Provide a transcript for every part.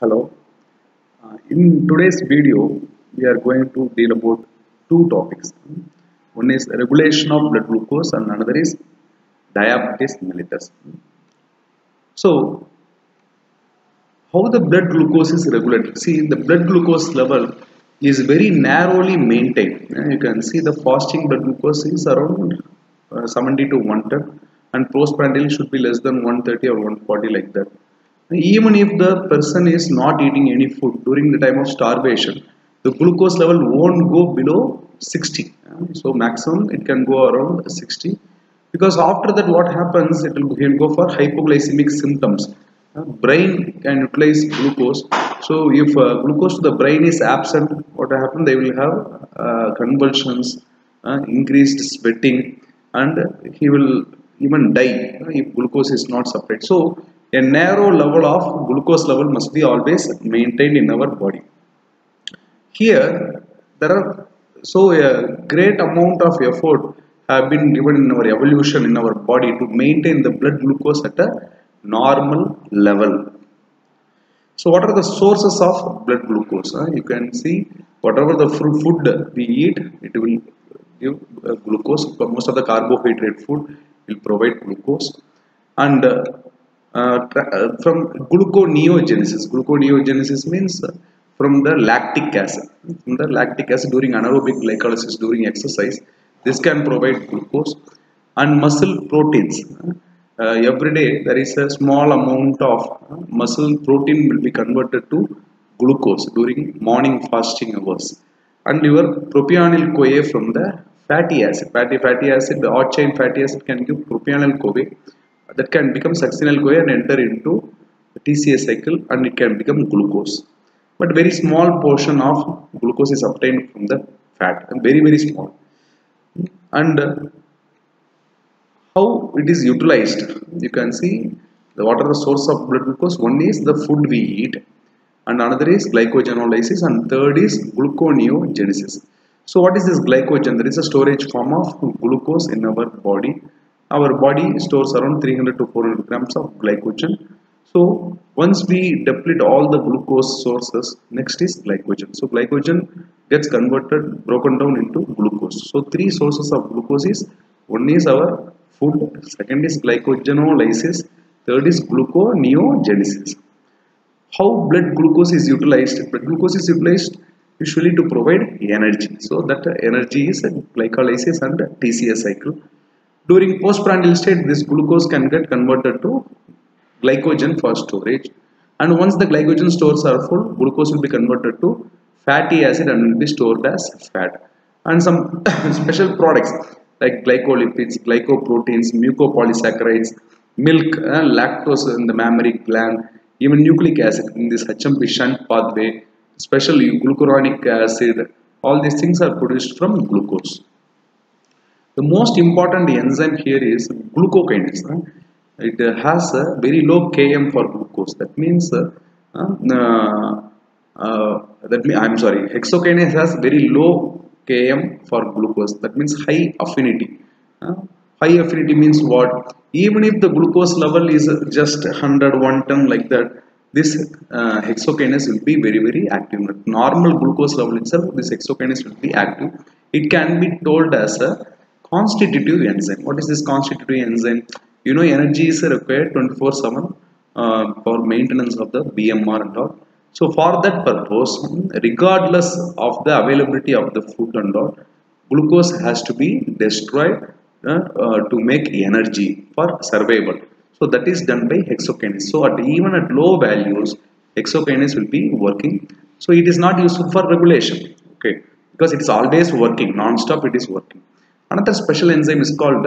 Hello. In today's video, we are going to deal about two topics. One is regulation of blood glucose and another is diabetes mellitus. So, how the blood glucose is regulated? See, the blood glucose level is very narrowly maintained. You can see the fasting blood glucose is around 70 to 110 and postprandial should be less than 130 or 140 like that. Even if the person is not eating any food during the time of starvation, the glucose level won't go below 60. So maximum it can go around 60. Because after that what happens, he'll go for hypoglycemic symptoms. Brain can utilize glucose. So if glucose to the brain is absent, what will happen? They will have convulsions, increased sweating, and he will even die if glucose is not supplied. So a narrow level of glucose level must be always maintained in our body. Here there are a great amount of effort have been given in our evolution in our body to maintain the blood glucose at a normal level. So what are the sources of blood glucose? You can see whatever the food we eat, it will give glucose. Most of the carbohydrate food will provide glucose. And from gluconeogenesis means from the lactic acid. From the lactic acid during anaerobic glycolysis during exercise, this can provide glucose. And muscle proteins. Every day there is a small amount of muscle protein will be converted to glucose during morning fasting hours. And your propionyl CoA from the fatty acid. Fatty acid, the odd chain fatty acid can give propionyl CoA that can become succinyl CoA and enter into the TCA cycle and it can become glucose. But very small portion of glucose is obtained from the fat, very small. And how it is utilized, you can see what are the source of blood glucose. One is the food we eat and another is glycogenolysis and third is gluconeogenesis. So what is this glycogen? There is a storage form of glucose in our body. Our body stores around 300 to 400 grams of glycogen. So once we deplete all the glucose sources, next is glycogen. So glycogen gets converted, broken down into glucose. So three sources of glucose is, one is our food, second is glycogenolysis, third is gluconeogenesis. How blood glucose is utilized? Blood glucose is utilized usually to provide energy. So that energy is glycolysis and TCA cycle. During postprandial state, this glucose can get converted to glycogen for storage. And once the glycogen stores are full, glucose will be converted to fatty acid and will be stored as fat. And some special products like glycolipids, glycoproteins, mucopolysaccharides, milk, lactose in the mammary gland, even nucleic acid in this HMP shunt pathway, especially glucuronic acid, all these things are produced from glucose. The most important enzyme here is glucokinase. It has a very low Km for glucose. That means hexokinase has very low Km for glucose. That means high affinity. High affinity means what? Even if the glucose level is just 100, 110 like that, this hexokinase will be very active. At normal glucose level itself, this hexokinase will be active. It can be told as a constitutive enzyme. What is this constitutive enzyme? You know, energy is required 24/7 for maintenance of the BMR and all. So for that purpose, regardless of the availability of the food and all, glucose has to be destroyed to make energy for survival. So that is done by hexokinase. So even at low values, hexokinase will be working. So it is not useful for regulation, okay, because it is always working, non-stop it is working. Another special enzyme is called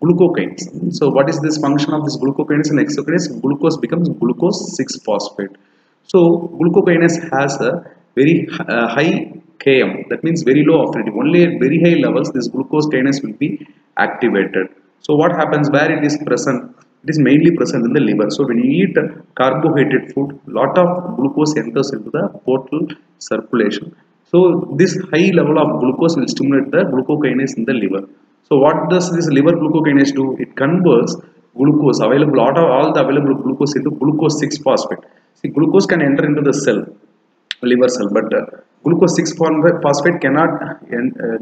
glucokinase. So what is this function of this glucokinase and hexokinase? Glucose becomes glucose 6-phosphate. So glucokinase has a very high Km, that means very low affinity. Only at very high levels this glucose kinase will be activated. So what happens where it is present? It is mainly present in the liver. So when you eat carbohydrate food, lot of glucose enters into the portal circulation. So this high level of glucose will stimulate the glucokinase in the liver. So what does this liver glucokinase do? It converts glucose available, all the available glucose into glucose 6-phosphate. See, glucose can enter into the cell, liver cell, but glucose 6 phosphate cannot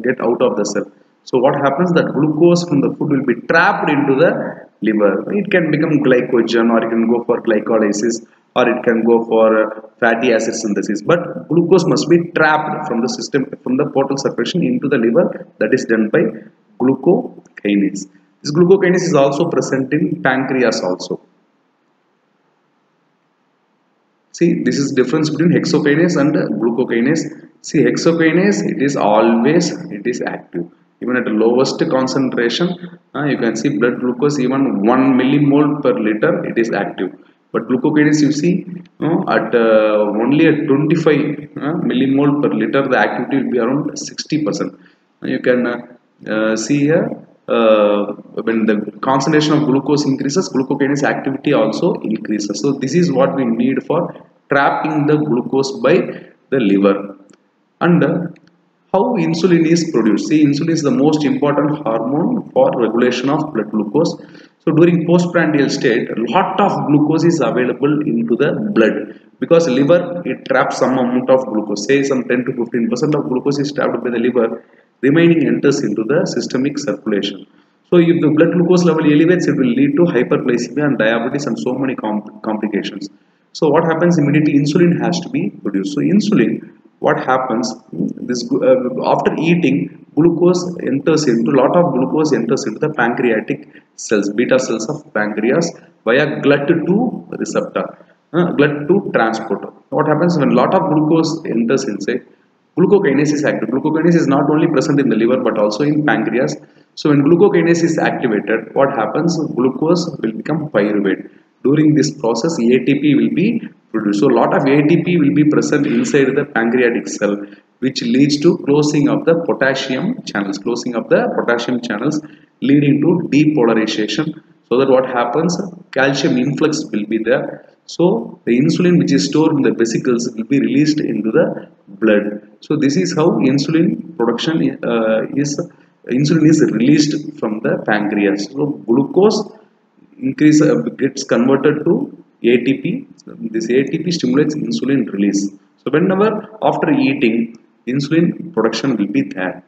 get out of the cell. So what happens, that glucose from the food will be trapped into the liver. It can become glycogen, or it can go for glycolysis, or it can go for fatty acid synthesis, but glucose must be trapped from the system, from the portal circulation into the liver. That is done by glucokinase. This glucokinase is also present in pancreas also. See, this is difference between hexokinase and glucokinase. See, hexokinase, it is active. Even at the lowest concentration, you can see blood glucose even 1 millimole per liter, it is active. But glucokinase, you see, at only at 25 millimole per liter, the activity will be around 60%. You can see here, when the concentration of glucose increases, glucokinase activity also increases. So this is what we need for trapping the glucose by the liver. And how insulin is produced? See, insulin is the most important hormone for regulation of blood glucose. So during postprandial state, a lot of glucose is available into the blood, because liver, it traps some amount of glucose, say some 10 to 15% of glucose is trapped by the liver, remaining enters into the systemic circulation. So if the blood glucose level elevates, it will lead to hyperglycemia and diabetes and so many complications. So what happens, immediately insulin has to be produced. So insulin, what happens, this after eating, glucose enters into, lot of glucose enters into the pancreatic cells, beta cells of pancreas, via GLUT2 receptor, GLUT2 transporter. What happens when lot of glucose enters inside, glucokinase is active. Glucokinase is not only present in the liver but also in pancreas. So when glucokinase is activated, what happens, glucose will become pyruvate. During this process, ATP will be produced. So a lot of ATP will be present inside the pancreatic cell, which leads to closing of the potassium channels, leading to depolarization. So that what happens, calcium influx will be there. So the insulin which is stored in the vesicles will be released into the blood. So this is how insulin production insulin is released from the pancreas. So glucose gets converted to ATP. This ATP stimulates insulin release. So whenever after eating, insulin production will be there.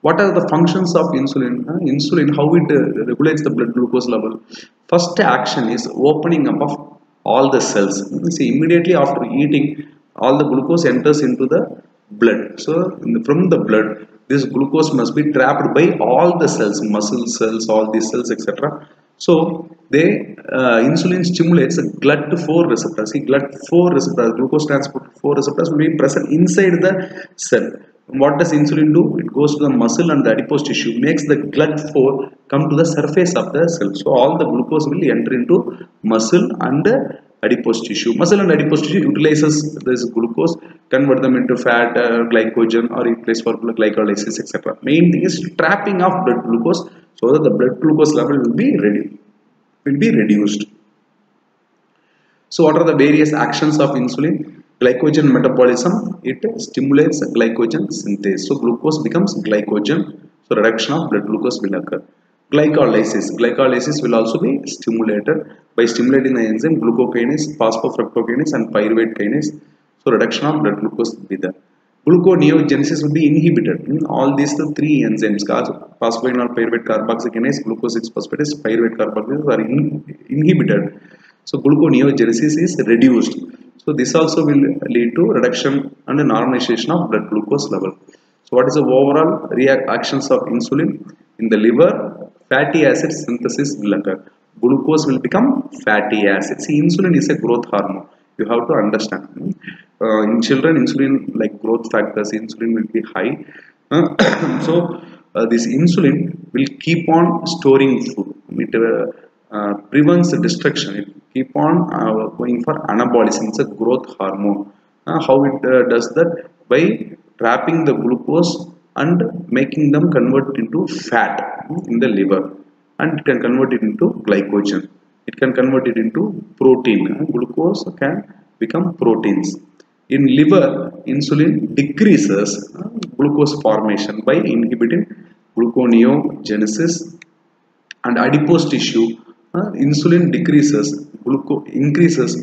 What are the functions of insulin? Insulin, how it regulates the blood glucose level? First action is opening up of all the cells. See, immediately after eating, all the glucose enters into the blood. So from the blood, this glucose must be trapped by all the cells, muscle cells, all these cells, etc. So insulin stimulates GLUT4 receptors. See, GLUT4 receptors, glucose transporter 4 receptors, will be present inside the cell. What does insulin do? It goes to the muscle and the adipose tissue, makes the GLUT4 come to the surface of the cell. So all the glucose will enter into muscle and adipose tissue. Muscle and adipose tissue utilizes this glucose, convert them into fat, glycogen, or replace for glycolysis, etc. Main thing is trapping of blood glucose, so that the blood glucose level will be reduced. So what are the various actions of insulin? Glycogen metabolism, it stimulates glycogen synthase. So glucose becomes glycogen, so reduction of blood glucose will occur. Glycolysis will also be stimulated by stimulating the enzyme glucokinase, phosphofructokinase and pyruvate kinase. So reduction of blood glucose will be there. Gluconeogenesis will be inhibited. All these three enzymes, phosphoenol pyruvate carboxygenase, glucose 6-phosphatase, pyruvate carboxygenase, are inhibited. So gluconeogenesis is reduced. So this also will lead to reduction and normalization of blood glucose level. So what is the overall reactions of insulin? In the liver, fatty acid synthesis will occur. Glucose will become fatty acid. See, insulin is a growth hormone. You have to understand. In children, insulin, like growth factors, insulin will be high. So this insulin will keep on storing food. It prevents the destruction. It keep on going for anabolism. It's a growth hormone. How it does that? By trapping the glucose and making them convert into fat in the liver, and it can convert it into glycogen. It can convert it into protein. Glucose can become proteins. In liver, insulin decreases glucose formation by inhibiting gluconeogenesis, and adipose tissue insulin increases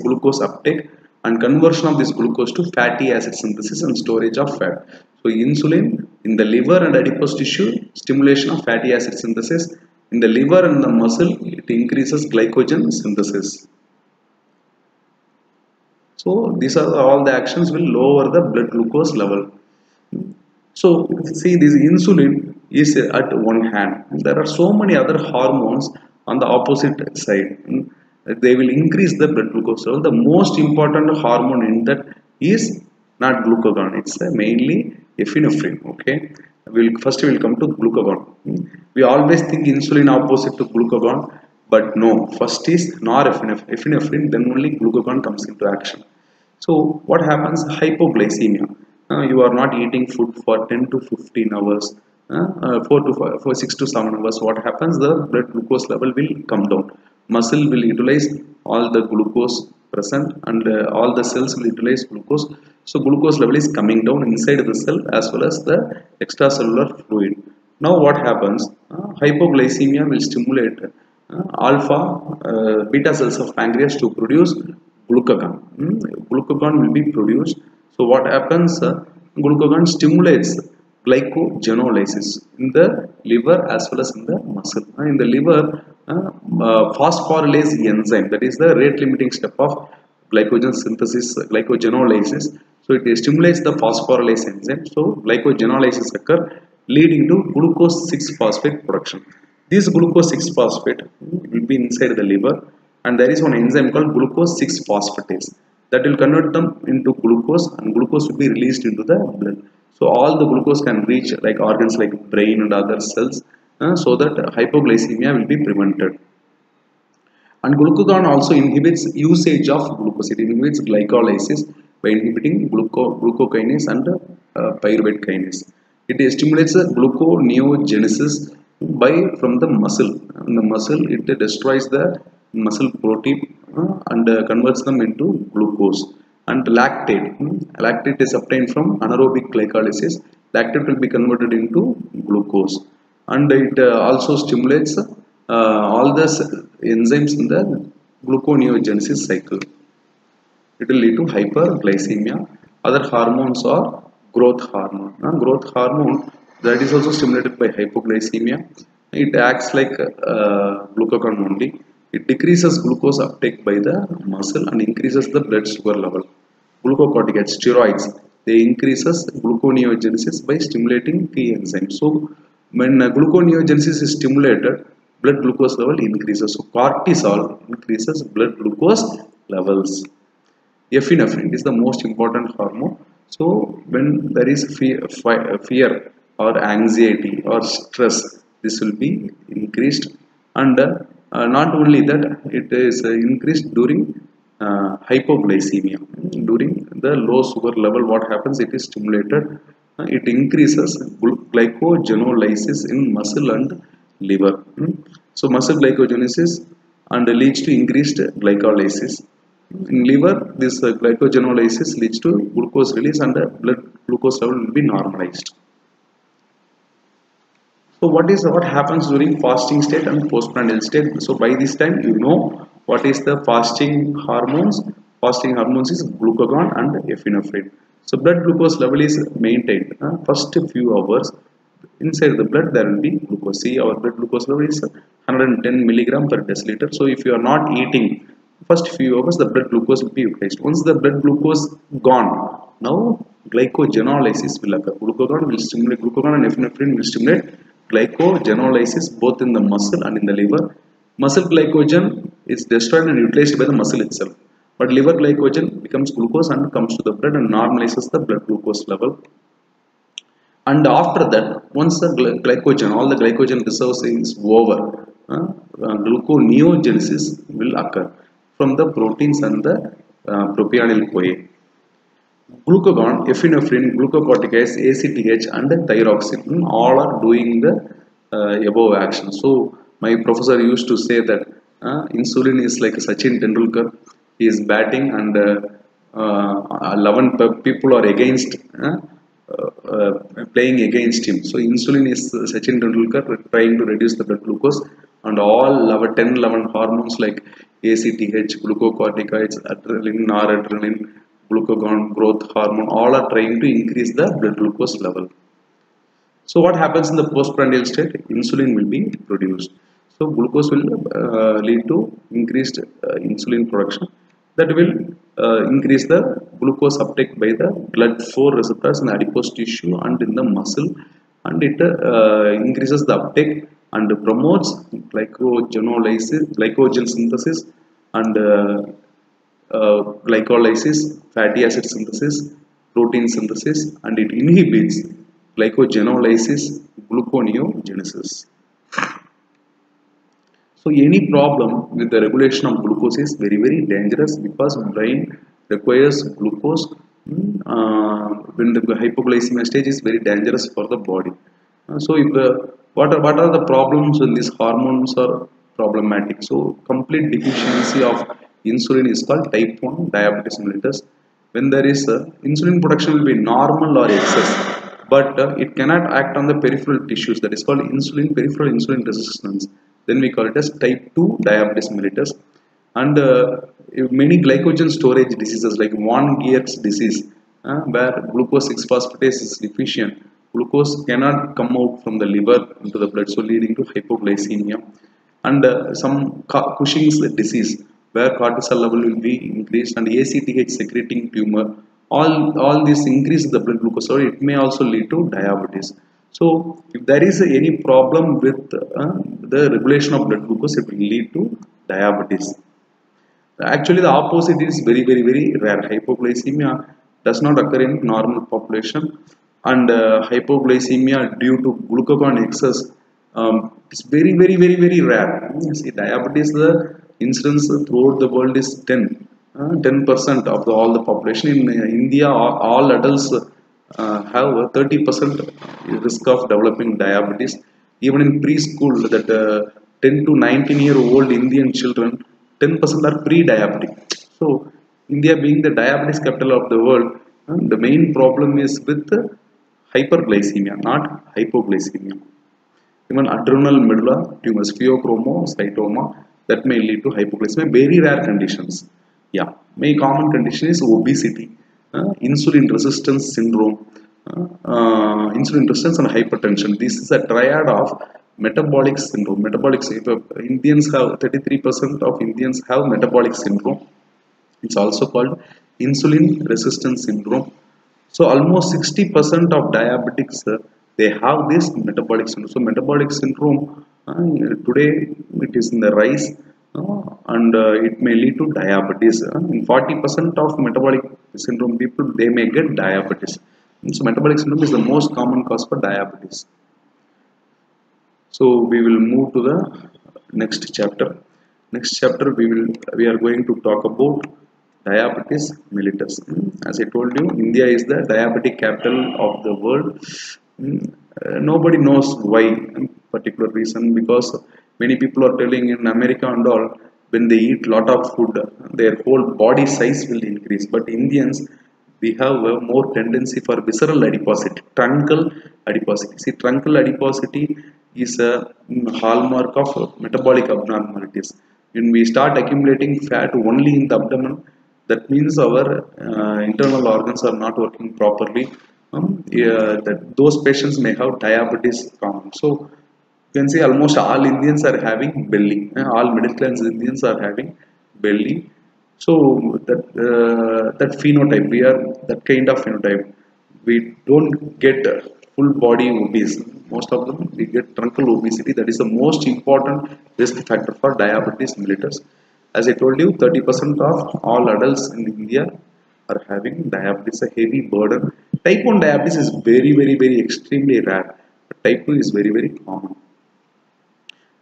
glucose uptake and conversion of this glucose to fatty acid synthesis and storage of fat. So insulin in the liver and adipose tissue, stimulation of fatty acid synthesis. In the liver and the muscle, it increases glycogen synthesis. So these are all the actions will lower the blood glucose level. So see, this insulin is at one hand. There are so many other hormones on the opposite side. They will increase the blood glucose level. The most important hormone in that is not glucagon. It's mainly epinephrine. Okay. First we will come to glucagon. We always think insulin opposite to glucagon, but no. First is norepinephrine, then only glucagon comes into action. So what happens? Hypoglycemia. You are not eating food for 10 to 15 hours, 6 to 7 hours. What happens? The blood glucose level will come down. Muscle will utilize all the glucose present, and all the cells will utilize glucose. So glucose level is coming down inside the cell as well as the extracellular fluid. Now what happens? Hypoglycemia will stimulate alpha beta cells of pancreas to produce glucagon. Glucagon will be produced. So what happens? Glucagon stimulates glycogenolysis in the liver as well as in the muscle. In the liver, phosphorylase enzyme, that is the rate limiting step of glycogen synthesis, glycogenolysis. So it stimulates the phosphorylase enzyme. So glycogenolysis occur, leading to glucose 6-phosphate production. This glucose 6-phosphate will be inside the liver, and there is one enzyme called glucose 6-phosphatase that will convert them into glucose, and glucose will be released into the blood. So all the glucose can reach like organs like brain and other cells, so that hypoglycemia will be prevented. And glucagon also inhibits usage of glucose. It inhibits glycolysis by inhibiting glucokinase and pyruvate kinase. It stimulates gluconeogenesis from the muscle. In the muscle, it destroys the muscle protein and converts them into glucose. And lactate is obtained from anaerobic glycolysis. Lactate will be converted into glucose, and it also stimulates all the enzymes in the gluconeogenesis cycle. It will lead to hyperglycemia. Other hormones are growth hormone. Growth hormone, that is also stimulated by hypoglycemia. It acts like glucagon only. It decreases glucose uptake by the muscle and increases the blood sugar level. Glucocorticoids, steroids, they increases gluconeogenesis by stimulating key enzymes. So when gluconeogenesis is stimulated, blood glucose level increases. So cortisol increases blood glucose levels. Epinephrine is the most important hormone. So when there is fear or anxiety or stress, this will be increased. And not only that, it is increased during hypoglycemia. During the low sugar level, what happens? It is stimulated. It increases glycogenolysis in muscle and liver. So muscle glycogenesis and leads to increased glycolysis. In liver, this glycogenolysis leads to glucose release, and the blood glucose level will be normalized. So what happens during fasting state and postprandial state? So by this time you know what is the fasting hormones. Fasting hormones is glucagon and epinephrine. So blood glucose level is maintained. First few hours inside the blood there will be glucose. See, our blood glucose level is 110 milligram per deciliter. So if you are not eating first few hours, the blood glucose will be utilized. Once the blood glucose gone, now glycogenolysis will occur. Glucagon and epinephrine will stimulate glycogenolysis both in the muscle and in the liver. Muscle glycogen is destroyed and utilized by the muscle itself, but liver glycogen becomes glucose and comes to the blood and normalizes the blood glucose level. And after that, once the glycogen, all the glycogen reserves is over, gluconeogenesis will occur from the proteins and the propionyl CoA. Glucagon, epinephrine, glucocorticoids, ACTH and thyroxine, all are doing the above action. So my professor used to say that insulin is like Sachin Tendulkar. He is batting and 11 people are against playing against him. So insulin is Sachin Tendulkar trying to reduce the blood glucose. and all our 10 11 hormones like ACTH, glucocorticoids, adrenaline, noradrenaline, glucagon growth hormone, all are trying to increase the blood glucose level. So what happens in the postprandial state? Insulin will be produced. So glucose will lead to increased insulin production. That will increase the glucose uptake by the GLUT4 receptors in the adipose tissue and in the muscle, and it increases the uptake and promotes glycogen synthesis and glycolysis, fatty acid synthesis, protein synthesis, and it inhibits glycogenolysis, gluconeogenesis. So any problem with the regulation of glucose is very very dangerous, because brain requires glucose when the hypoglycemia stage is very dangerous for the body. So if the what are the problems when these hormones are problematic? So complete deficiency of insulin is called type 1 diabetes mellitus. When there is insulin production will be normal or excess, but it cannot act on the peripheral tissues, that is called peripheral insulin resistance. Then we call it as type 2 diabetes mellitus. And many glycogen storage diseases like von Geer's disease, where glucose 6 phosphatase is deficient, glucose cannot come out from the liver into the blood, so leading to hypoglycemia. And some Cushing's disease, where cortisol level will be increased, and ACTH secreting tumor, all this increase the blood glucose, so it may also lead to diabetes. So if there is any problem with the regulation of blood glucose, it will lead to diabetes. Actually the opposite is very very very rare. Hypoglycemia does not occur in normal population, and hypoglycemia due to glucagon excess is very very very very rare. See, diabetes, the incidence throughout the world is 10% of all the population. In India, all adults have a 30% risk of developing diabetes. Even in preschool, that 10 to 19-year-old Indian children, 10% are pre-diabetic. So India being the diabetes capital of the world, the main problem is with hyperglycemia, not hypoglycemia. Even adrenal medulla tumors, pheochromocytoma, that may lead to hypoglycemia. Very rare conditions. Yeah, main common condition is obesity, insulin resistance syndrome, insulin resistance and hypertension. This is a triad of metabolic syndrome. Indians have 33% of Indians have metabolic syndrome. It's also called insulin resistance syndrome. So almost 60% of diabetics they have this metabolic syndrome. So metabolic syndrome today it is in the rise, and it may lead to diabetes. In 40% of metabolic syndrome people, they may get diabetes. And so metabolic syndrome is the most common cause for diabetes. So we will move to the next chapter. Next chapter we are going to talk about diabetes mellitus. As I told you, India is the diabetic capital of the world. Nobody knows why, particular reason, because many people are telling in America and all, when they eat lot of food, their whole body size will increase. But Indians, we have a more tendency for visceral adiposity, truncal adiposity. See, truncal adiposity is a hallmark of metabolic abnormalities. When we start accumulating fat only in the abdomen, that means our internal organs are not working properly. Those patients may have diabetes common. So you can say almost all Indians are having belly. All middle class Indians are having belly. So that phenotype, we are that kind of phenotype. We don't get full body obese. Most of them we get truncal obesity. That is the most important risk factor for diabetes mellitus. As I told you, 30% of all adults in India are having diabetes, a heavy burden. Type 1 diabetes is very very very extremely rare. But type 2 is very very common.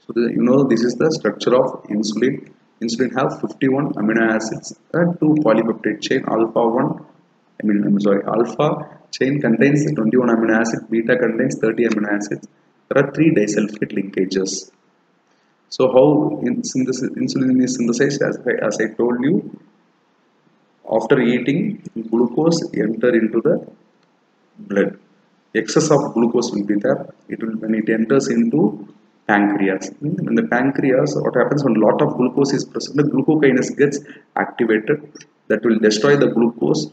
So this is the structure of insulin. Insulin have 51 amino acids and 2 polypeptide chain. Alpha chain contains 21 amino acids, beta contains 30 amino acids. There are 3 disulfide linkages. So how insulin is synthesized? As I told you, after eating, glucose enter into the blood. Excess of glucose will be there. When it enters into pancreas. In the pancreas, what happens when a lot of glucose is present, the glucokinase gets activated. That will destroy the glucose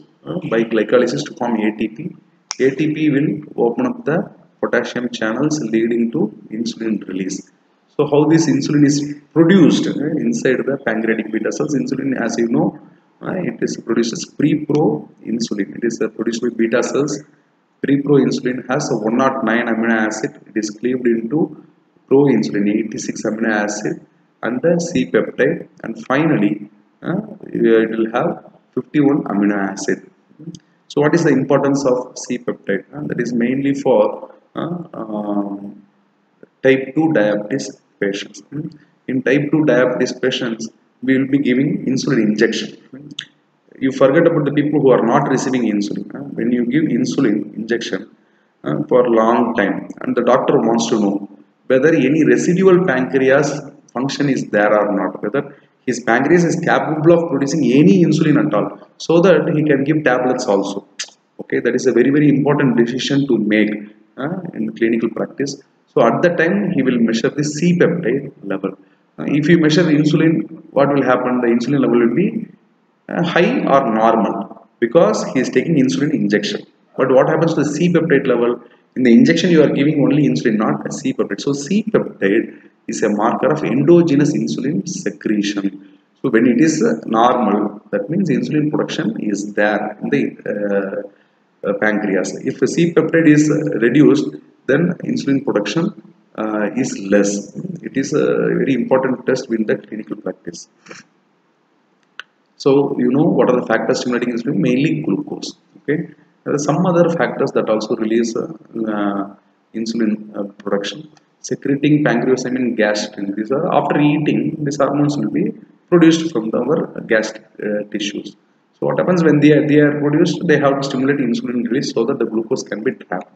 by glycolysis to form ATP. ATP will open up the potassium channels leading to insulin release. So how this insulin is produced inside the pancreatic beta cells? Insulin, as you know, it is produced as pre-pro insulin. It is produced by beta cells. Pre-proinsulin has a 109 amino acid. It is cleaved into proinsulin 86 amino acid and the C peptide, and finally it will have 51 amino acid. So what is the importance of C peptide? That is mainly for type 2 diabetes patients. In type 2 diabetes patients, we will be giving insulin injection. You forget about the people who are not receiving insulin. When you give insulin injection for a long time, and the doctor wants to know whether any residual pancreas function is there or not, whether his pancreas is capable of producing any insulin at all, so that he can give tablets also. Okay, that is a very important decision to make in clinical practice. So at the time he will measure the C peptide level. If you measure insulin, what will happen? The insulin level will be high or normal because he is taking insulin injection. But what happens to the C peptide level? In the injection you are giving only insulin, not a C peptide. So C peptide is a marker of endogenous insulin secretion. So when it is normal, that means insulin production is there in the pancreas. If C peptide is reduced, then insulin production is less. It is a very important test in the clinical practice. So you know what are the factors stimulating insulin? Mainly glucose. Okay, there are some other factors that also release insulin production. Secreting pancreosamin gastrin. These are after eating. These hormones will be produced from our gastric tissues. So what happens when they are produced? They have to stimulate insulin release so that the glucose can be trapped.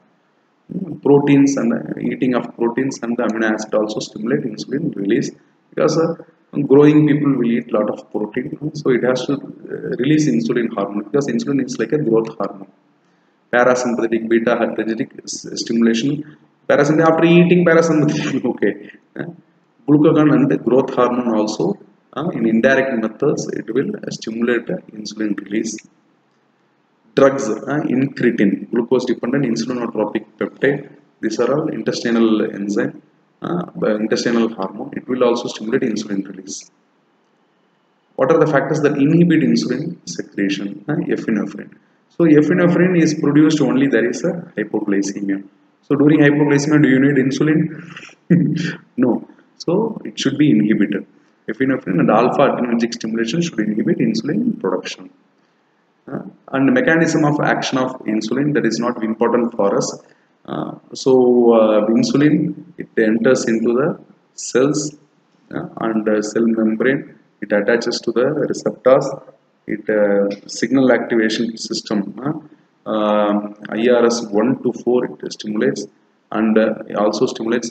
Proteins and eating of proteins and the amino acid also stimulate insulin release, because growing people will eat a lot of protein, so it has to release insulin hormone, because insulin is like a growth hormone. Parasympathetic beta adrenergic stimulation. Parasympathetic, after eating parasympathetic, okay. Glucagon and growth hormone also in indirect methods it will stimulate insulin release. Drugs, incretin, glucose dependent insulinotropic peptide, these are all intestinal enzyme, intestinal hormone. It will also stimulate insulin release. What are the factors that inhibit insulin secretion? Epinephrine. So epinephrine is produced only there is a hypoglycemia. So during hypoglycemia, do you need insulin? No. So it should be inhibited. Epinephrine and alpha adrenergic stimulation should inhibit insulin production. And the mechanism of action of insulin, that is not important for us. Insulin, it enters into the cells and cell membrane. It attaches to the receptors. It signal activation system, IRS 1 to 4 it stimulates, and also stimulates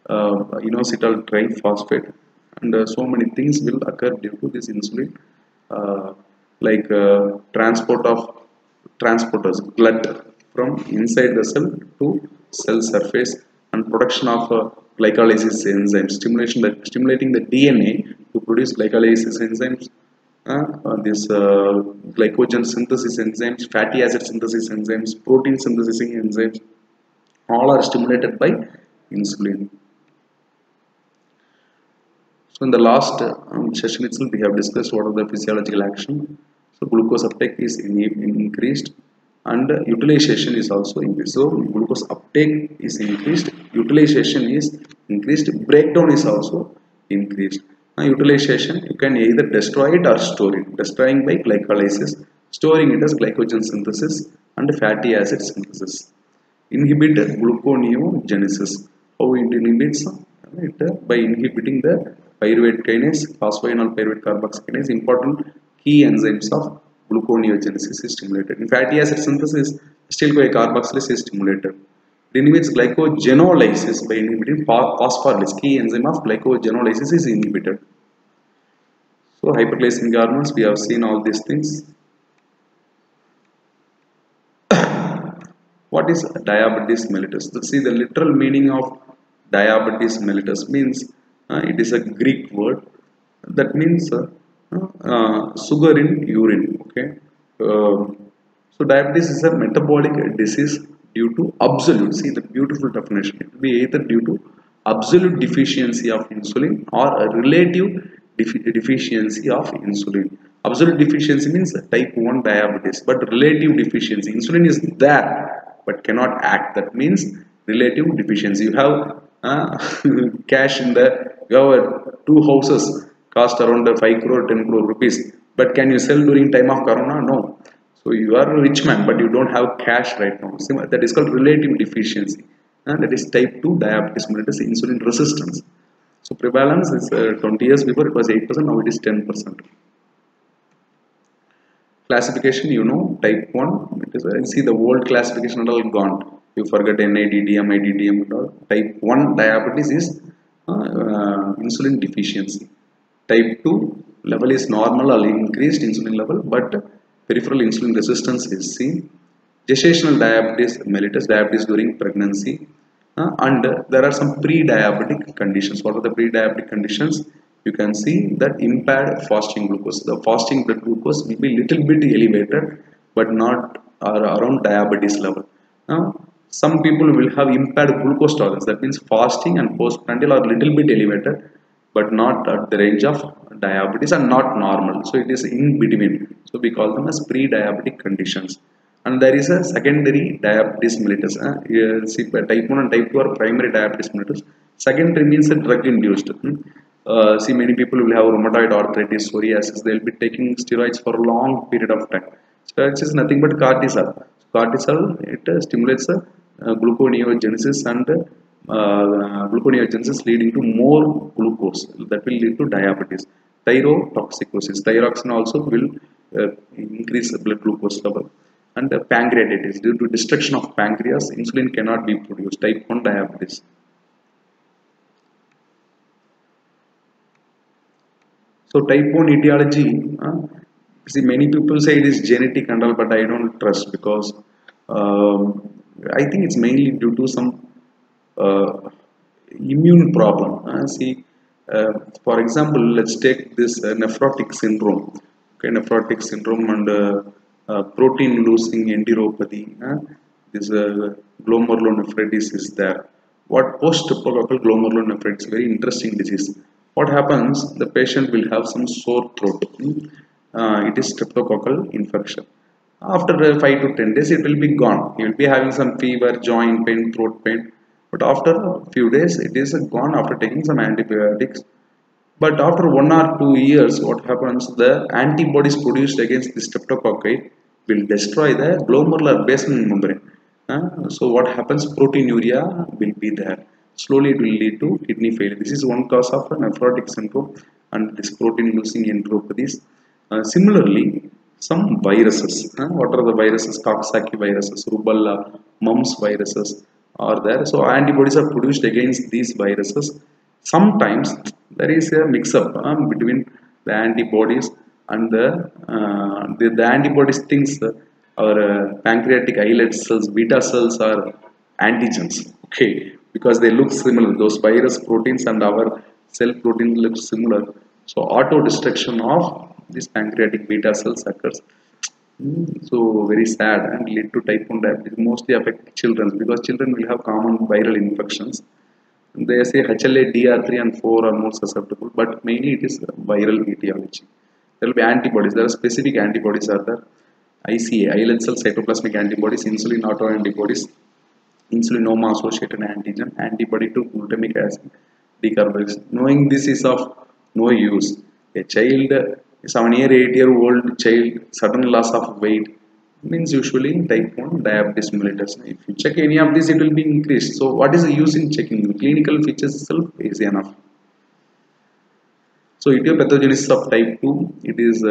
inositol triphosphate, and so many things will occur due to this insulin, like transport of transporters, blood from inside the cell to cell surface, and production of glycolysis enzymes, stimulating the DNA to produce glycolysis enzymes, glycogen synthesis enzymes, fatty acid synthesis enzymes, protein synthesizing enzymes, all are stimulated by insulin. So in the last session itself, we have discussed what are the physiological action. So glucose uptake is increased, and utilization is also increased. So glucose uptake is increased, utilization is increased, breakdown is also increased. Utilization, you can either destroy it or store it. Destroying by glycolysis, storing it as glycogen synthesis and fatty acid synthesis. Inhibit gluconeogenesis. How it inhibits it? By inhibiting the pyruvate kinase, phosphoenol pyruvate carboxygenase, important key enzymes of gluconeogenesis is stimulated. In fatty acid synthesis, acetyl-CoA carboxylase is stimulated. It inhibits glycogenolysis by inhibiting phosphorylase. Key enzyme of glycogenolysis is inhibited. So hyperglycemic hormones, we have seen all these things. What is diabetes mellitus? Let's see the literal meaning of Diabetes mellitus means it is a Greek word that means sugar in urine. Okay. Um so diabetes is a metabolic disease due to absolute, see the beautiful definition, it will be either due to absolute deficiency of insulin or a relative deficiency of insulin. Absolute deficiency means type 1 diabetes, but relative deficiency, insulin is there but cannot act, that means relative deficiency. You have uh, cash in the, you have two houses cost around 5 crore 10 crore rupees, but can you sell during time of corona? No. So you are a rich man, but you don't have cash right now. That is called relative deficiency. And that is type 2 diabetes mellitus, insulin resistance. So prevalence is 20 years before it was 8%, now it is 10%. Classification, you know, type 1, it is, see the old classification all gone. You forget NADDM, IDDM and all. Type 1 diabetes is insulin deficiency. Type 2 level is normal or increased insulin level, but peripheral insulin resistance is seen. Gestational diabetes mellitus, diabetes during pregnancy, and there are some pre-diabetic conditions. What are the pre-diabetic conditions? You can see that impaired fasting glucose. The fasting blood glucose will be little bit elevated, but not around diabetes level. Now, some people will have impaired glucose tolerance. That means fasting and postprandial are little bit elevated, but not at the range of diabetes and not normal. So it is in between. So we call them as pre-diabetic conditions. And there is a secondary diabetes mellitus. See, type 1 and type 2 are primary diabetes mellitus. Secondary means a drug induced. See, many people will have rheumatoid arthritis, psoriasis. They will be taking steroids for a long period of time. Steroids is nothing but cortisol. Cortisol, it stimulates gluconeogenesis, and gluconeogenesis leading to more glucose. That will lead to diabetes. Thyrotoxicosis. Thyroxine also will increase the blood glucose level. And pancreatitis, due to destruction of pancreas, insulin cannot be produced. Type 1 diabetes. So type 1 etiology, see many people say it is genetic and all, but I don't trust, because um, I think it's mainly due to some uh, immune problem. See, for example, let's take this nephrotic syndrome. Okay, nephrotic syndrome and protein losing enteropathy. This glomerulonephritis is there. What post-streptococcal glomerulonephritis? Very interesting disease. What happens? The patient will have some sore throat. It is streptococcal infection. After 5 to 10 days, it will be gone. He will be having some fever, joint pain, throat pain. But after a few days, it is gone after taking some antibiotics. But after 1 or 2 years, what happens? The antibodies produced against the streptococci will destroy the glomerular basement membrane. So what happens? Proteinuria will be there. Slowly it will lead to kidney failure. This is one cause of nephrotic syndrome and this protein losing enteropathies. Similarly, some viruses. What are the viruses? Coxsackie viruses, rubella, mumps viruses are there. So antibodies are produced against these viruses. Sometimes there is a mix-up between the antibodies and the antibodies thinks our pancreatic islet cells, beta cells are antigens. Okay, because they look similar. Those virus proteins and our cell proteins look similar. So auto destruction of this pancreatic beta cells occurs. So very sad and lead to type 1 diabetes. Mostly affect children, because children will have common viral infections. They say HLA, DR3 and 4 are more susceptible, but mainly it is viral etiology. There will be antibodies. There are specific antibodies are there. ICA, islet cell cytoplasmic antibodies, insulin autoantibodies, insulinoma associated antigen, antibody to glutamic acid decarboxylase. Knowing this is of no use. A child, 7 year, 8-year-old child, sudden loss of weight means usually type 1 diabetes mellitus. If you check any of this, it will be increased. So what is the use in checking? The clinical features itself is enough. So etiopathogenesis of type 2, it is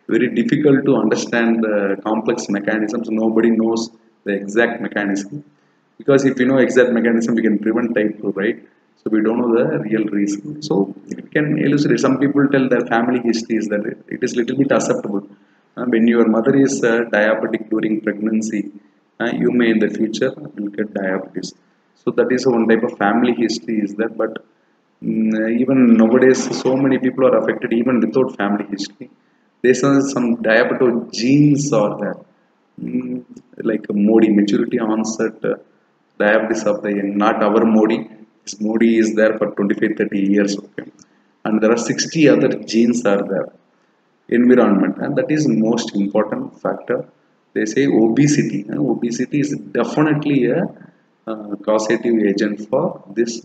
very difficult to understand the complex mechanisms. Nobody knows the exact mechanism, because if you know exact mechanism, we can prevent type 2, right? So we don't know the real reason. So we can elucidate. Some people tell their family history is that it is little bit acceptable. When your mother is diabetic during pregnancy, you may in the future will get diabetes. So that is one type of family history is there. But even nowadays, so many people are affected even without family history. There's some diabetic genes are there, mm, like a Modi maturity onset diabetes of the young, not our Modi. This Modi is there for 25-30 years, okay, and there are 60 other genes are there. Environment, and that is most important factor. They say obesity, and obesity is definitely a causative agent for this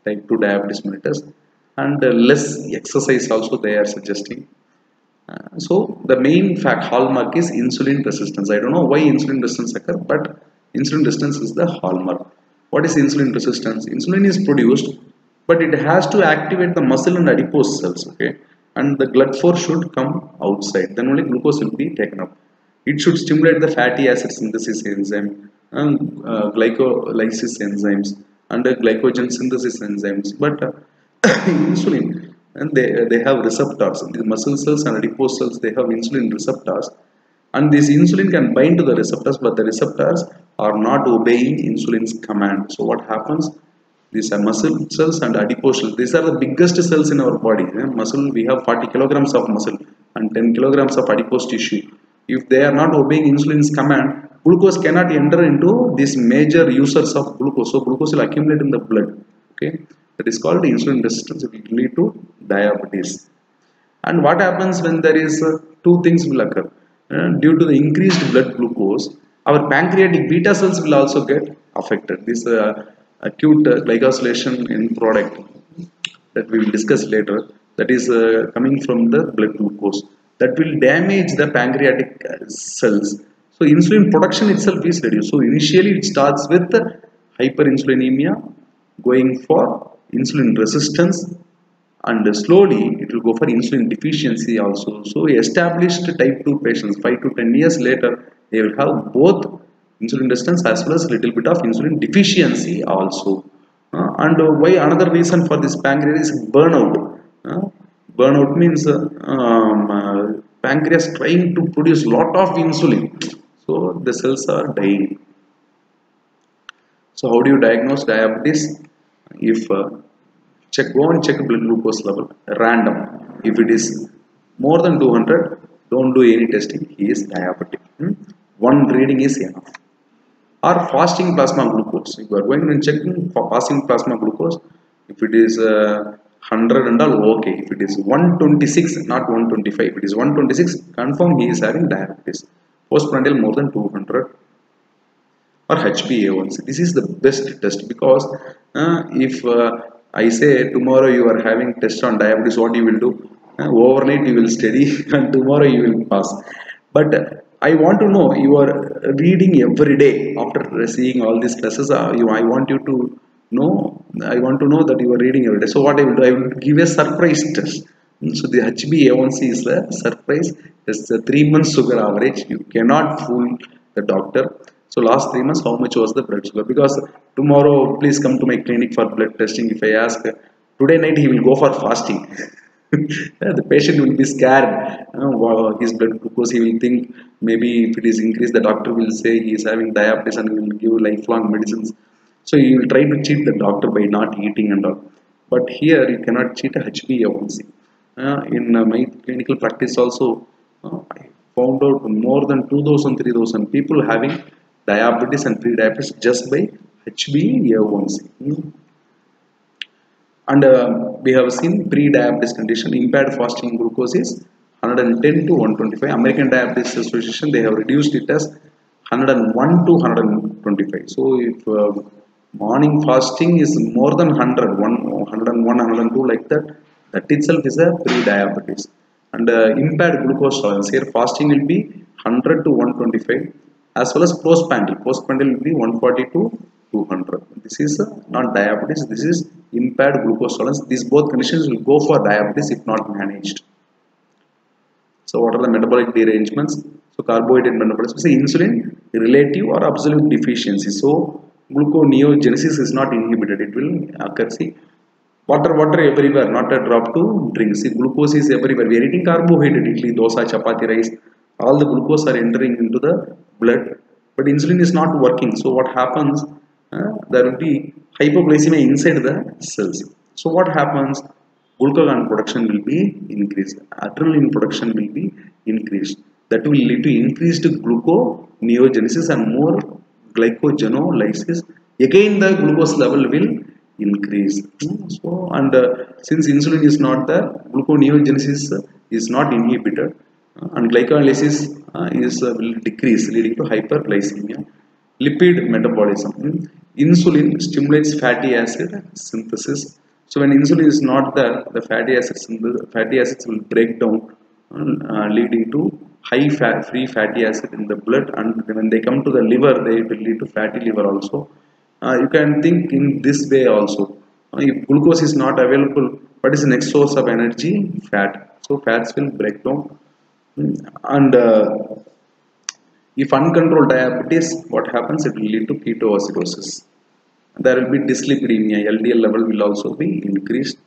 type 2 diabetes mellitus, and less exercise also they are suggesting. So the main fact hallmark is insulin resistance. I don't know why insulin resistance occur, but insulin resistance is the hallmark. What is insulin resistance? Insulin is produced, but it has to activate the muscle and adipose cells, okay, and the blood force should come outside, then only glucose will be taken up. It should stimulate the fatty acid synthesis enzyme, and glycolysis enzymes, and the glycogen synthesis enzymes. But insulin, and they have receptors. The muscle cells and adipose cells, they have insulin receptors, and this insulin can bind to the receptors, but the receptors are not obeying insulin's command. So what happens? These are muscle cells and adipose cells. These are the biggest cells in our body. Muscle, we have 40 kilograms of muscle and 10 kilograms of adipose tissue. If they are not obeying insulin's command, glucose cannot enter into these major users of glucose. So glucose will accumulate in the blood. Okay, that is called insulin resistance. It will lead to diabetes. And what happens when there is two things will occur? Due to the increased blood glucose, our pancreatic beta cells will also get affected. This acute glycosylation end product that we will discuss later, that is coming from the blood glucose, that will damage the pancreatic cells. So insulin production itself is reduced. So initially it starts with hyperinsulinemia, going for insulin resistance, and slowly it will go for insulin deficiency also. So established type 2 patients 5 to 10 years later, they will have both insulin resistance as well as little bit of insulin deficiency also. And why another reason for this pancreas is burnout. Burnout means pancreas trying to produce lot of insulin, so the cells are dying. So how do you diagnose diabetes? If go and check blood glucose level random. If it is more than 200, don't do any testing, he is diabetic. One reading is enough. Or fasting plasma glucose, if you are going and checking for fasting plasma glucose, if it is 100 and all, okay. If it is 126, not 125, if it is 126, confirm he is having diabetes. Postprandial more than 200. Or HbA1c. This is the best test, because if I say tomorrow you are having test on diabetes, what you will do? Overnight you will study and tomorrow you will pass. But I want to know you are reading every day after seeing all these classes. I want you to know. I want to know that you are reading every day. So what I will do? I will give a surprise test. So the HbA1c is a surprise. It's a 3 months sugar average. You cannot fool the doctor. So last 3 months, how much was the blood sugar? Because tomorrow, please come to my clinic for blood testing. If I ask, today night he will go for fasting. The patient will be scared. His blood glucose, he will think maybe if it is increased, the doctor will say he is having diabetes and will give lifelong medicines. So he will try to cheat the doctor by not eating and all. But here you cannot cheat HbA1c. In my clinical practice also, I found out more than 2,000, 3,000 people having diabetes and pre-diabetes just by HbA1c. And we have seen pre-diabetes condition, impaired fasting glucose is 110 to 125. American Diabetes Association, they have reduced it as 101 to 125. So if morning fasting is more than 100, 101, 102 like that, that itself is a pre-diabetes. And impaired glucose tolerance, here fasting will be 100 to 125, as well as postprandial. Postprandial will be 140 to 200. This is not diabetes, this is impaired glucose tolerance. These both conditions will go for diabetes if not managed. So what are the metabolic derangements? So carbohydrate metabolism, say insulin relative or absolute deficiency. So gluconeogenesis is not inhibited, it will occur. See, water everywhere, not a drop to drink. See, glucose is everywhere. We are eating carbohydrate, idli, dosa, chapati, rice. All the glucose are entering into the blood, but insulin is not working. So what happens? there will be hypoglycemia inside the cells. So what happens? Glucagon production will be increased, adrenaline production will be increased. That will lead to increased gluconeogenesis and more glycogenolysis. Again, the glucose level will increase. So, and since insulin is not there, gluconeogenesis is not inhibited, and glycolysis will decrease, leading to hyperglycemia. Lipid metabolism. Insulin stimulates fatty acid synthesis. So when insulin is not there, the fatty acids will break down, leading to free fatty acid in the blood, and when they come to the liver, they will lead to fatty liver also. You can think in this way also. If glucose is not available, what is the next source of energy? Fat. So fats will break down. And if uncontrolled diabetes, what happens? It will lead to ketoacidosis. There will be dyslipidemia. LDL level will also be increased.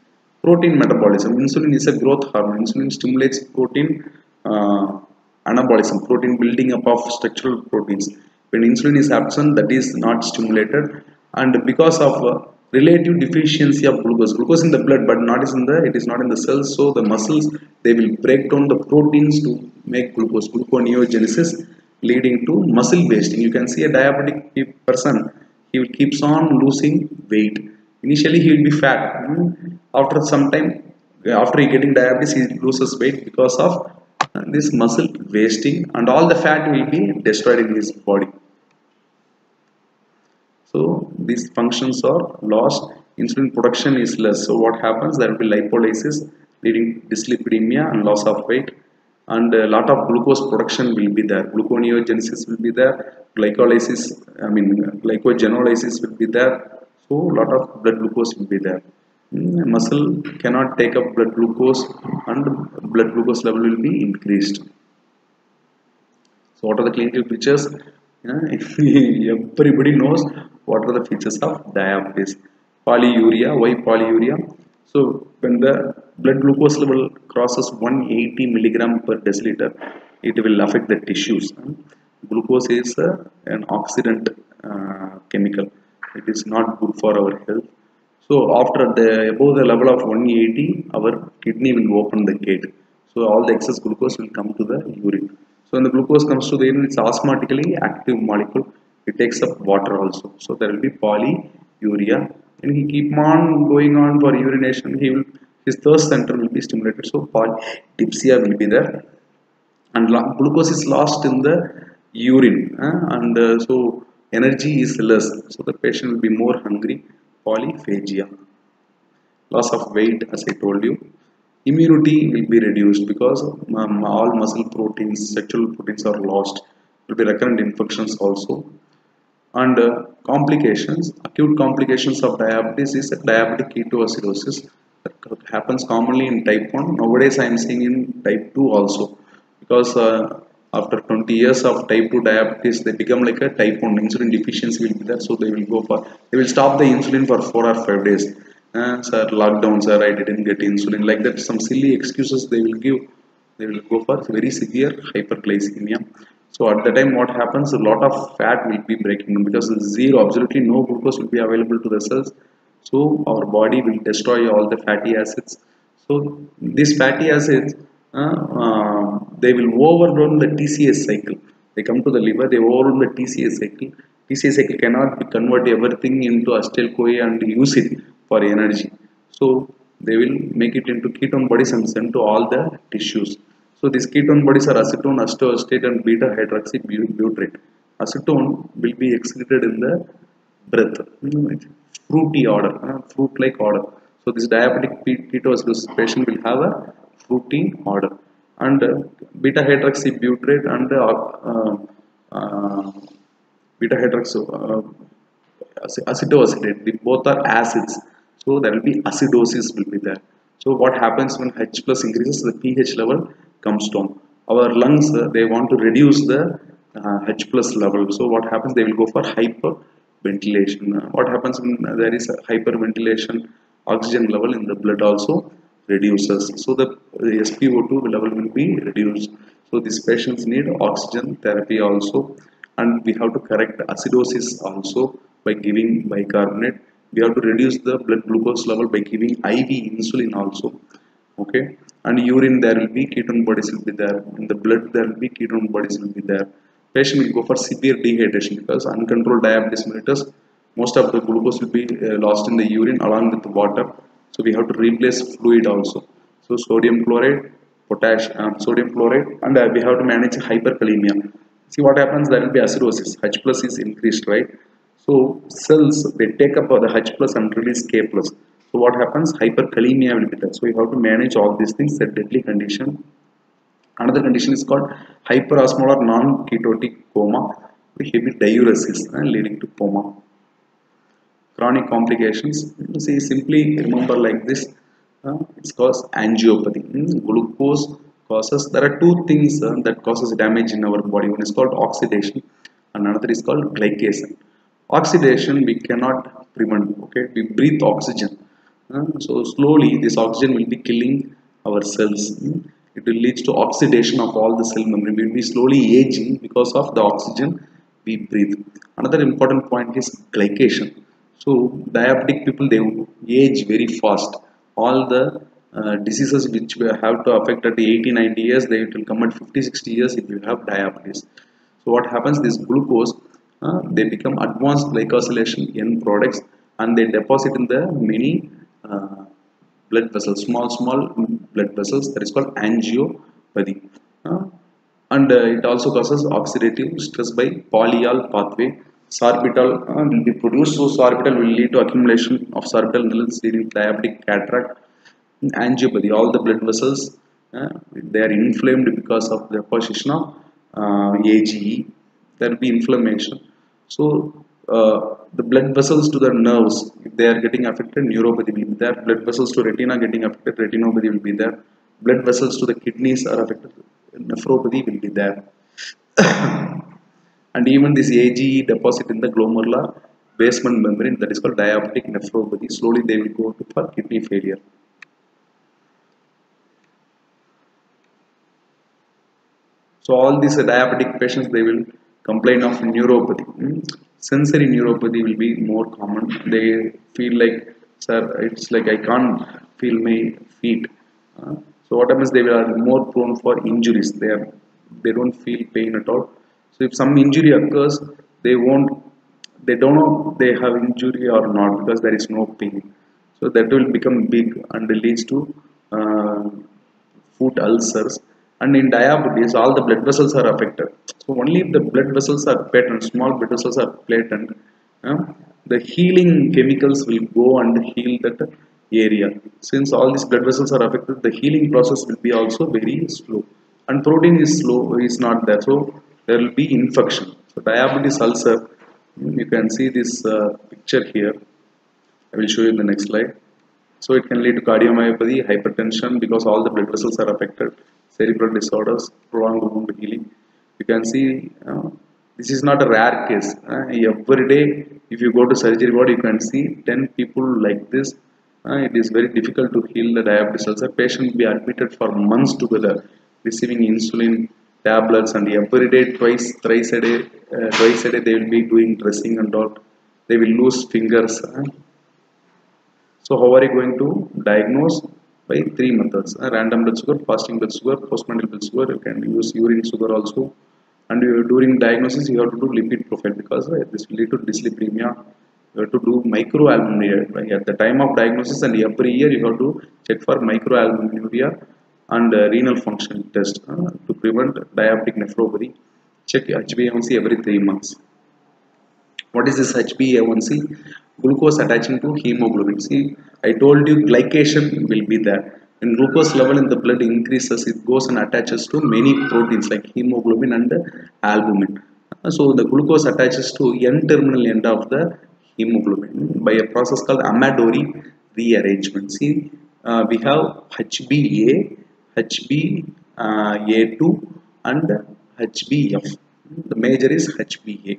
Protein metabolism. Insulin is a growth hormone. Insulin stimulates protein anabolism, protein building up of structural proteins. When insulin is absent, that is not stimulated, and because of relative deficiency of glucose in the blood, but it is not in the cells. So the muscles, they will break down the proteins to make gluconeogenesis, leading to muscle wasting. You can see a diabetic person, he will keeps on losing weight. Initially he will be fat. After some time, after he getting diabetes, he loses weight because of this muscle wasting, and all the fat will be destroyed in his body. So these functions are lost. Insulin production is less. So what happens? There will be lipolysis, leading to dyslipidemia and loss of weight, and a lot of glucose production will be there. Gluconeogenesis will be there. Glycogenolysis will be there. So a lot of blood glucose will be there. Muscle cannot take up blood glucose, and blood glucose level will be increased. So what are the clinical features? Everybody knows what are the features of diabetes. Polyuria. Why polyuria? So when the blood glucose level crosses 180 milligram per deciliter, it will affect the tissues. Glucose is an oxidant chemical. It is not good for our health. So after above the level of 180, our kidney will open the gate. So all the excess glucose will come to the urine. So when the glucose comes to the urine, it's osmotically active molecule. It takes up water also. So there will be polyuria. And he keep on going on for urination. His thirst center will be stimulated. So polydipsia will be there. And glucose is lost in the urine. So energy is less. So the patient will be more hungry. Polyphagia. Loss of weight, as I told you. Immunity will be reduced because all muscle proteins, sexual proteins are lost. There will be recurrent infections also. And complications, acute complications of diabetes is diabetic ketoacidosis. That happens commonly in type 1. Nowadays I am seeing in type 2 also, because after 20 years of type 2 diabetes, they become like a type 1. Insulin deficiency will be there, so they will stop the insulin for 4 or 5 days. Sir, lockdown, sir, I didn't get insulin. Like that, some silly excuses they will give. They will go for very severe hyperglycemia. So at the time, what happens? A lot of fat will be breaking down, because absolutely no glucose will be available to the cells. So our body will destroy all the fatty acids. So these fatty acids, they will overrun the TCA cycle. They come to the liver, they overrun the TCA cycle. TCA cycle cannot convert everything into acetyl-CoA and use it for energy. So they will make it into ketone bodies and send to all the tissues. So these ketone bodies are acetone, acetoacetate, and beta hydroxybutyrate. Acetone will be excreted in the breath, fruity order, fruit-like order. So this diabetic ketoacidosis patient will have a fruity order. And beta hydroxybutyrate and beta hydroxyacetoacetate, both are acids. So there will be acidosis will be there. So what happens when H plus increases, the pH level comes down. Our lungs, they want to reduce the H plus level. So what happens? They will go for hyperventilation. What happens when there is a hyperventilation? Oxygen level in the blood also reduces. So the SpO2 level will be reduced. So these patients need oxygen therapy also. and we have to correct acidosis also by giving bicarbonate. We have to reduce the blood glucose level by giving IV insulin also. Okay, and urine there will be ketone bodies will be there, in the blood there will be ketone bodies will be there. Patient will go for severe dehydration because uncontrolled diabetes mellitus, most of the glucose will be lost in the urine along with the water, so we have to replace fluid also. So sodium chloride, sodium chloride, and we have to manage hyperkalemia. See what happens, there will be acidosis, H plus is increased, right? So cells they take up the H plus and release K plus. So what happens? Hyperkalemia will be there. So you have to manage all these things. A deadly condition. Another condition is called hyperosmolar non-ketotic coma with heavy diuresis leading to coma. Chronic complications. See, simply remember like this. It's called angiopathy. Glucose causes. There are two things that causes damage in our body. One is called oxidation, and another is called glycation. Oxidation we cannot prevent. Okay, we breathe oxygen. So slowly this oxygen will be killing our cells. It will lead to oxidation of all the cell membrane. We will be slowly aging because of the oxygen we breathe. Another important point is glycation. So diabetic people, they age very fast. All the diseases which we have to affect at the 80-90 years, they will come at 50-60 years if you have diabetes. So what happens, this glucose they become advanced glycosylation end products, and they deposit in the many blood vessels, small blood vessels, that is called angiopathy. And it also causes oxidative stress by polyol pathway. Sorbitol will be produced, so sorbitol will lead to accumulation of sorbitol needles leading to diabetic cataract. Angiopathy, all the blood vessels they are inflamed because of the position of AGE. There will be inflammation. So the blood vessels to the nerves, if they are getting affected, neuropathy will be there. Blood vessels to retina getting affected, retinopathy will be there. Blood vessels to the kidneys are affected, nephropathy will be there. And even this AGE deposit in the glomerular basement membrane, that is called diabetic nephropathy. Slowly they will go to for kidney failure. So all these diabetic patients, they will complain of neuropathy. Sensory neuropathy will be more common. They feel like, sir, it's like I can't feel my feet. So what happens? They are more prone for injuries. They don't feel pain at all. So if some injury occurs, they don't know they have injury or not because there is no pain. So that will become big and leads to foot ulcers. And in diabetes, all the blood vessels are affected. So only if the blood vessels are patent, small blood vessels are patent, the healing chemicals will go and heal that area. Since all these blood vessels are affected, the healing process will be also very slow, and protein is slow, is not there, so there will be infection. So diabetes ulcer, you can see this picture here. I will show you in the next slide. So it can lead to cardiomyopathy, hypertension, because all the blood vessels are affected, cerebral disorders, prolonged wound healing. You can see this is not a rare case. Every day, if you go to surgery ward, you can see 10 people like this. It is very difficult to heal the diabetes ulcer. Patient will be admitted for months together, receiving insulin tablets, and every day, thrice a day, they will be doing dressing and all. They will lose fingers. So how are you going to diagnose? By three methods: random blood sugar, fasting blood sugar, postmortem blood sugar. You can use urine sugar also. And during diagnosis, you have to do lipid profile, because this will lead to dyslipidemia. You have to do microalbuminuria at the time of diagnosis, and every year you have to check for microalbuminuria and renal function test to prevent diabetic nephropathy. Check HbA1c every 3 months. What is this HbA1c? Glucose attaching to hemoglobin. See, I told you glycation will be there. When glucose level in the blood increases, it goes and attaches to many proteins like hemoglobin and albumin. So the glucose attaches to N-terminal end of the hemoglobin by a process called Amadori rearrangement. See, we have HbA, HbA2 and HbF. The major is HbA.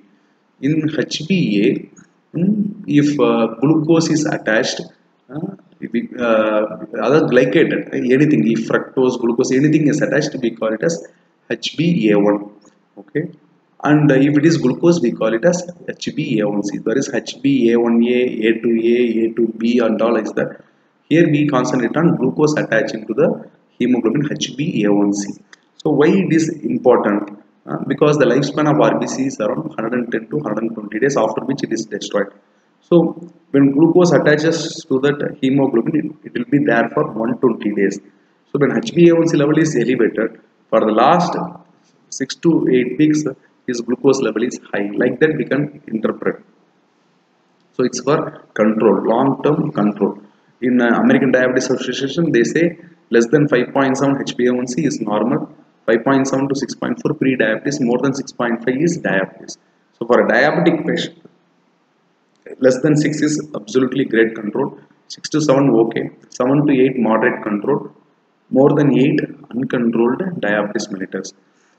In HbA, if glucose is attached, other glycated, anything, if fructose, glucose, anything is attached, we call it as HbA1. Okay. And if it is glucose, we call it as HbA1c. There is HbA1a, A2a, A2b and all is that. Here we concentrate on glucose attaching to the hemoglobin HbA1c. So why it is important? Because the lifespan of RBC is around 110 to 120 days, after which it is destroyed. So when glucose attaches to that hemoglobin, it will be there for 120 days. So when HbA1c level is elevated, for the last 6 to 8 weeks, his glucose level is high. Like that we can interpret. So it's for control, long-term control. In American Diabetes Association, they say less than 5.7 HbA1c is normal, 5.7 to 6.4 pre-diabetes, more than 6.5 is diabetes. So for a diabetic patient, less than 6 is absolutely great control, 6 to 7 okay, 7 to 8 moderate control, more than 8 uncontrolled diabetes mellitus.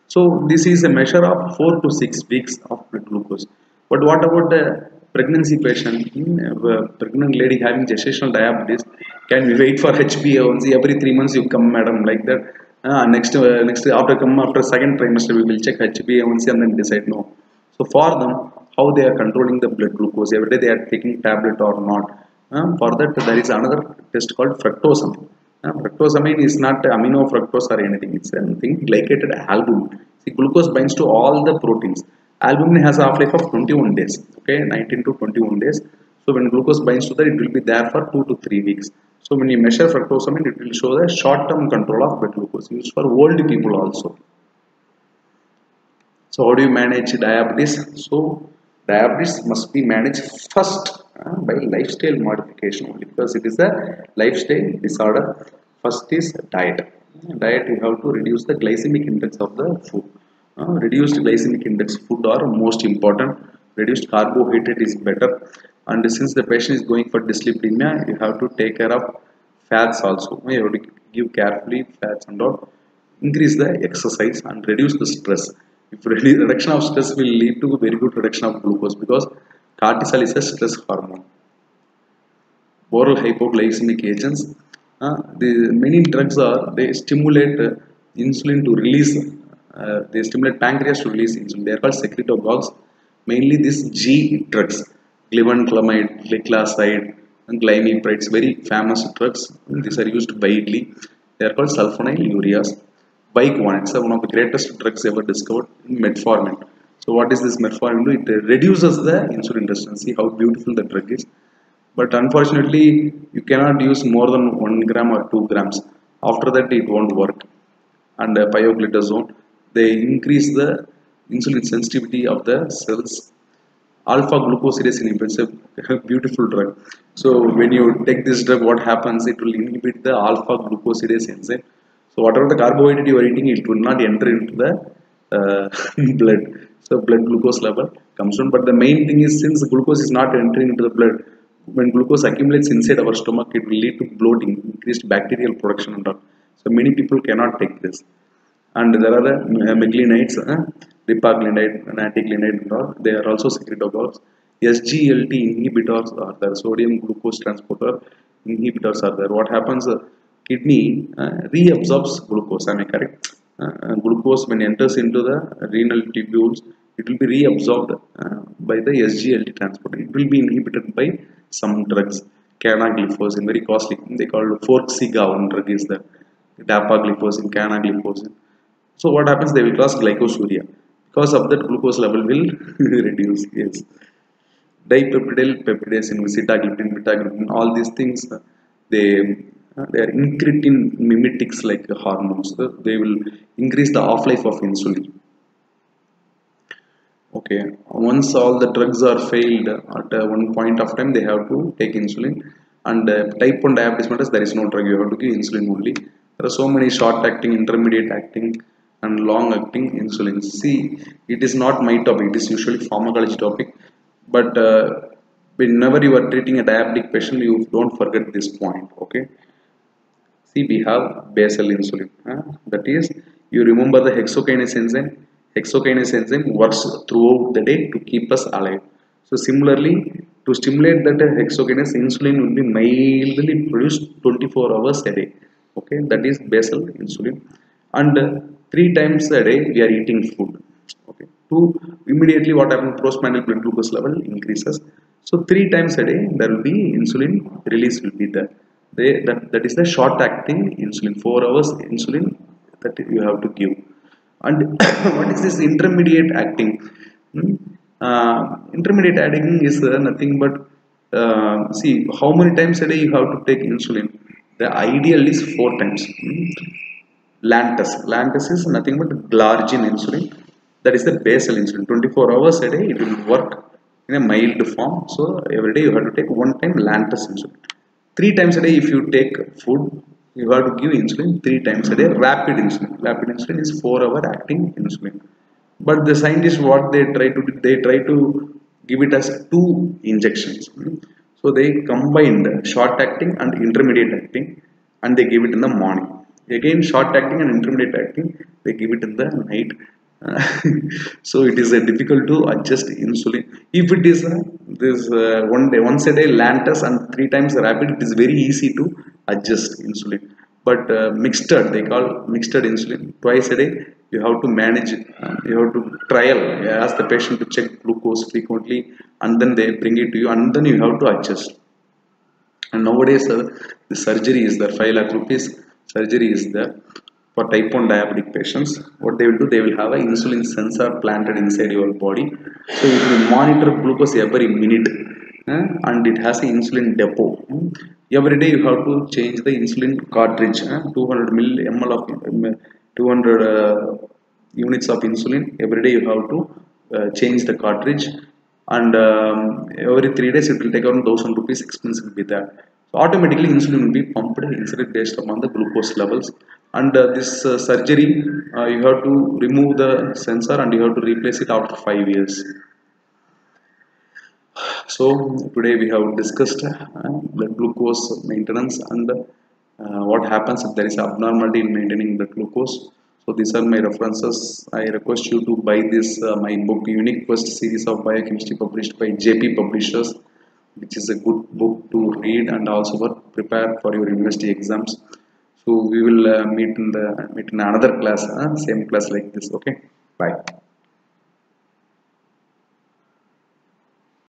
So this is a measure of 4 to 6 weeks of blood glucose. But what about the pregnancy patient? Pregnant lady having gestational diabetes, can we wait for HbA1c every 3 months you come madam like that? Next after second trimester we will check HbA1c and then decide. No. So for them, how they are controlling the blood glucose, every day they are taking tablet or not. For that there is another test called fructosamine. Fructosamine is not amino fructose or anything, it's something glycated albumin. See, glucose binds to all the proteins. Albumin has a half-life of 21 days, okay, 19 to 21 days. So when glucose binds to that, it will be there for 2 to 3 weeks. So when you measure fructosamine, it will show the short-term control of blood glucose, used for old people also. So how do you manage diabetes? So diabetes must be managed first by lifestyle modification only, because it is a lifestyle disorder. First is diet. Diet, you have to reduce the glycemic index of the food. Reduced glycemic index food are most important. Reduced carbohydrate is better. And since the patient is going for dyslipidemia, you have to take care of fats also. You have to give carefully fats and all. Increase the exercise and reduce the stress. If reduction of stress will lead to very good reduction of glucose, because cortisol is a stress hormone. Oral hypoglycemic agents, the many drugs are, they stimulate insulin to release, they stimulate pancreas to release insulin. They are called secretagogues. Mainly these G drugs, glibenclamide, gliclazide, and glimepirides, very famous drugs. These are used widely. They are called sulfonylureas. Bike-1, it's one of the greatest drugs ever discovered, metformin. So what is this metformin? It reduces the insulin resistance. See how beautiful the drug is. But unfortunately, you cannot use more than 1 gram or 2 grams. After that, it won't work. And pioglitazone, they increase the insulin sensitivity of the cells. Alpha glucosidase inhibitor, a beautiful drug. So when you take this drug, what happens? It will inhibit the alpha glucosidase enzyme. So whatever the carbohydrate you are eating, it will not enter into the blood. So blood glucose level comes down. But the main thing is, since glucose is not entering into the blood, when glucose accumulates inside our stomach, it will lead to bloating, increased bacterial production and all. So many people cannot take this. And there are the meglinides, ripaglinide, natiglinide and all. They are also secretagogues. SGLT inhibitors are there, sodium glucose transporter inhibitors are there. What happens? Kidney reabsorbs glucose. Am I correct? Glucose, when enters into the renal tubules, it will be reabsorbed by the SGLT transporter. It will be inhibited by some drugs. Canagliflozin, very costly. They call it Forxiga, one drug is there. Dapagliflozin, canagliflozin. So what happens? They will cause glycosuria. Because of that, glucose level will reduce. Yes. Dipeptidyl peptidase, sitagliptin, betagliptin, all these things, they are incretin mimetics like hormones. They will increase the half-life of insulin. Okay, once all the drugs are failed at one point of time, they have to take insulin. And type 1 diabetes mellitus, there is no drug, you have to give insulin only. There are so many short-acting, intermediate-acting, and long-acting insulins. See, it is not my topic, it is usually pharmacology topic. But whenever you are treating a diabetic patient, you don't forget this point. Okay. See, we have basal insulin. That is, you remember the hexokinase enzyme. Hexokinase enzyme works throughout the day to keep us alive. So similarly, to stimulate that hexokinase, insulin will be mildly produced 24 hours a day. Okay, that is basal insulin. And 3 times a day we are eating food. Okay, to immediately what happens, postprandial blood glucose level increases. So 3 times a day there will be insulin release will be there. That is the short acting insulin, 4 hours insulin that you have to give. And what is this intermediate acting? Hmm? Intermediate acting is nothing but see how many times a day you have to take insulin. The ideal is 4 times. Lantus. Lantus is nothing but glargine insulin. That is the basal insulin. 24 hours a day it will work in a mild form. So every day you have to take 1 time Lantus insulin. 3 times a day if you take food, you have to give insulin 3 times a day. Rapid insulin. Rapid insulin is 4-hour acting insulin. But the scientists what they try to give it as 2 injections. So they combined short acting and intermediate acting, and they give it in the morning. Again short acting and intermediate acting they give it in the night. So it is difficult to adjust insulin. If it is this one day once a day Lantus and 3 times rapid, it is very easy to adjust insulin. But mixed, they call mixed insulin, twice a day you have to manage. You have to trial, ask the patient to check glucose frequently, and then they bring it to you, and then you have to adjust. And nowadays the surgery is there, 5 lakh rupees surgery is there for type 1 diabetic patients. What they will do, they will have an insulin sensor planted inside your body, so it will monitor glucose every minute, and it has an insulin depot. Every day you have to change the insulin cartridge, 200 ml of 200 units of insulin. Every day you have to change the cartridge, and every 3 days it will take around 1000 rupees expense will be there. So automatically insulin will be pumped insulin based upon the glucose levels. And this surgery, you have to remove the sensor and you have to replace it after 5 years. So today we have discussed the glucose maintenance and what happens if there is abnormality in maintaining the glucose. So these are my references. I request you to buy this my book, Unique Quest series of biochemistry, published by JP Publishers, which is a good book to read and also for prepare for your university exams. So we will meet in another class, same class like this. Okay, bye.